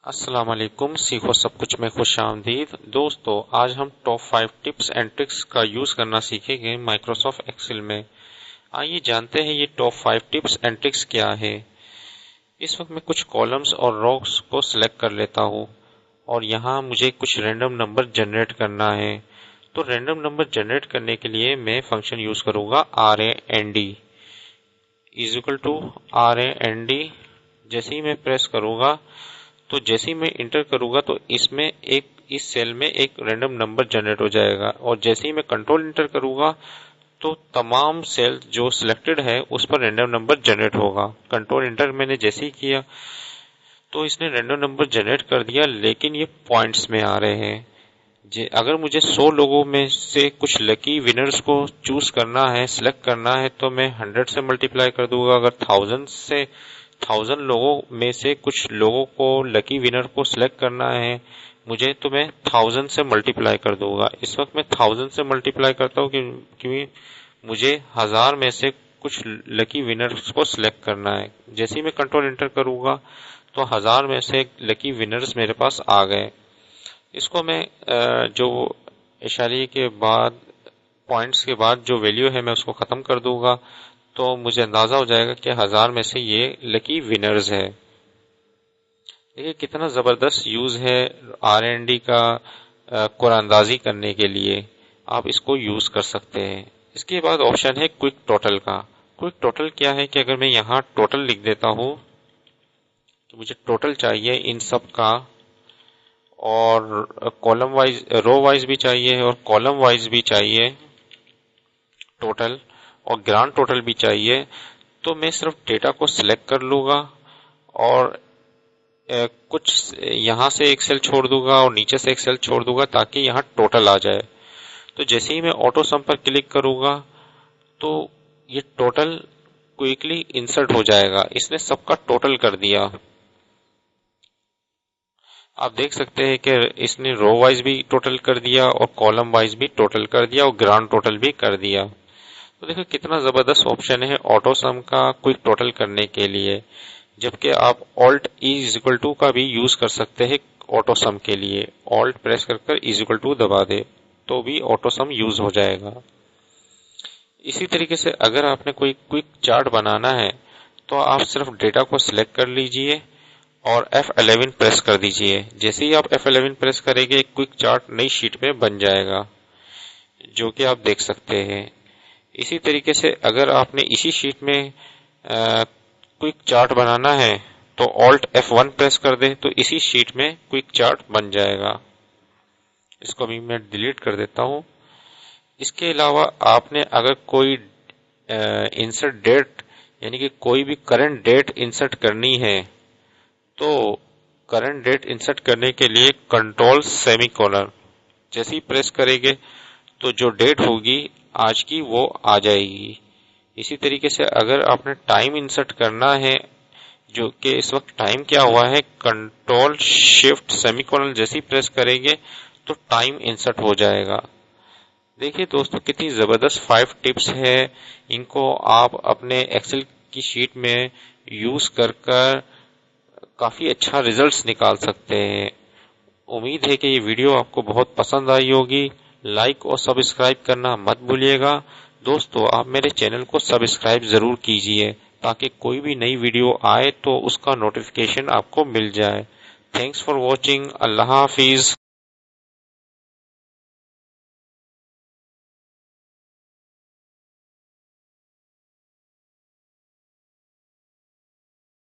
अस्सलाम वालेकुम। सीखो सब कुछ में खुश आमदीद। दोस्तों, आज हम टॉप 5 टिप्स एंड ट्रिक्स का यूज करना सीखेंगे माइक्रोसॉफ्ट एक्सेल में। आइए जानते हैं ये टॉप 5 टिप्स एंड ट्रिक्स क्या है। इस वक्त मैं कुछ कॉलम्स और रॉस को सिलेक्ट कर लेता हूँ और यहाँ मुझे कुछ रैंडम नंबर जनरेट करना है। तो रैंडम नंबर जनरेट करने के लिए मैं फंक्शन यूज करूंगा RAND is equal to RAND। जैसे ही मैं प्रेस करूंगा तो जैसे ही मैं इंटर करूंगा तो इसमें इस सेल में एक रैंडम नंबर जनरेट हो जाएगा और जैसे ही मैं कंट्रोल इंटर करूंगा तो तमाम सेल जो सिलेक्टेड है उस पर रैंडम नंबर जनरेट होगा। कंट्रोल इंटर मैंने जैसे ही किया तो इसने रैंडम नंबर जनरेट कर दिया, लेकिन ये पॉइंट्स में आ रहे हैं। अगर मुझे 100 लोगों में से कुछ लकी विनर्स को चूज करना है, सिलेक्ट करना है, तो मैं 100 से मल्टीप्लाई कर दूंगा। अगर 1000 लोगों में से कुछ लोगों को लकी विनर को सिलेक्ट करना है मुझे, तो मैं 1000 से मल्टीप्लाई कर दूंगा। इस वक्त मैं 1000 से मल्टीप्लाई करता हूँ क्योंकि मुझे 1000 में से कुछ लकी विनर्स को सिलेक्ट करना है। जैसे ही मैं कंट्रोल एंटर करूंगा तो 1000 में से लकी विनर्स मेरे पास आ गए। इसको मैं जो इशारे के बाद पॉइंट्स के बाद जो वैल्यू है मैं उसको खत्म कर दूंगा, तो मुझे अंदाजा हो जाएगा कि 1000 में से ये लकी विनर्स है। देखिए कितना जबरदस्त यूज है RAND का कुरानंदाजी करने के लिए। आप इसको यूज कर सकते हैं। इसके बाद ऑप्शन है क्विक टोटल का। क्विक टोटल क्या है कि अगर मैं यहाँ टोटल लिख देता हूँ तो मुझे टोटल चाहिए इन सब का, और कॉलम वाइज रो वाइज भी चाहिए और कॉलम वाइज भी चाहिए टोटल, और ग्रांड टोटल भी चाहिए। तो मैं सिर्फ डेटा को सिलेक्ट कर लूंगा और कुछ यहाँ से एक सेल छोड़ दूंगा और नीचे से एक सेल छोड़ दूंगा ताकि यहाँ टोटल आ जाए। तो जैसे ही मैं ऑटो सम पर क्लिक करूंगा तो ये टोटल क्विकली इंसर्ट हो जाएगा। इसने सबका टोटल कर दिया। आप देख सकते हैं कि इसने रो वाइज भी टोटल कर दिया और कॉलम वाइज भी टोटल कर दिया और ग्रांड टोटल भी कर दिया। तो देखो कितना जबरदस्त ऑप्शन है ऑटो सम का क्विक टोटल करने के लिए। जबकि आप ऑल्ट इज इक्वल टू का भी यूज कर सकते हैं ऑटो सम के लिए। ऑल्ट प्रेस कर इज इक्वल टू दबा दे तो भी ऑटो सम यूज हो जाएगा। इसी तरीके से अगर आपने कोई क्विक चार्ट बनाना है तो आप सिर्फ डेटा को सिलेक्ट कर लीजिए और F11 प्रेस कर दीजिए। जैसे ही आप F11 प्रेस करेंगे एक क्विक चार्ट नई शीट में बन जाएगा, जो कि आप देख सकते हैं। इसी तरीके से अगर आपने इसी शीट में क्विक चार्ट बनाना है तो ऑल्ट F1 प्रेस कर दे तो इसी शीट में क्विक चार्ट बन जाएगा। इसको अभी मैं डिलीट कर देता हूँ। इसके अलावा आपने अगर कोई इंसर्ट डेट यानी कि कोई भी करंट डेट इंसर्ट करनी है तो करंट डेट इंसर्ट करने के लिए कंट्रोल सेमीकोलन जैसे ही प्रेस करेंगे तो जो डेट होगी आज की वो आ जाएगी। इसी तरीके से अगर आपने टाइम इंसर्ट करना है, जो कि इस वक्त टाइम क्या हुआ है, कंट्रोल शिफ्ट सेमीकोलन जैसे ही प्रेस करेंगे तो टाइम इंसर्ट हो जाएगा। देखिए दोस्तों कितनी जबरदस्त 5 टिप्स है। इनको आप अपने एक्सेल की शीट में यूज कर काफी अच्छा रिजल्ट्स निकाल सकते हैं। उम्मीद है कि ये वीडियो आपको बहुत पसंद आई होगी। लाइक और सब्सक्राइब करना मत भूलिएगा। दोस्तों, आप मेरे चैनल को सब्सक्राइब जरूर कीजिए ताकि कोई भी नई वीडियो आए तो उसका नोटिफिकेशन आपको मिल जाए। Thanks for watching. Allah Hafiz.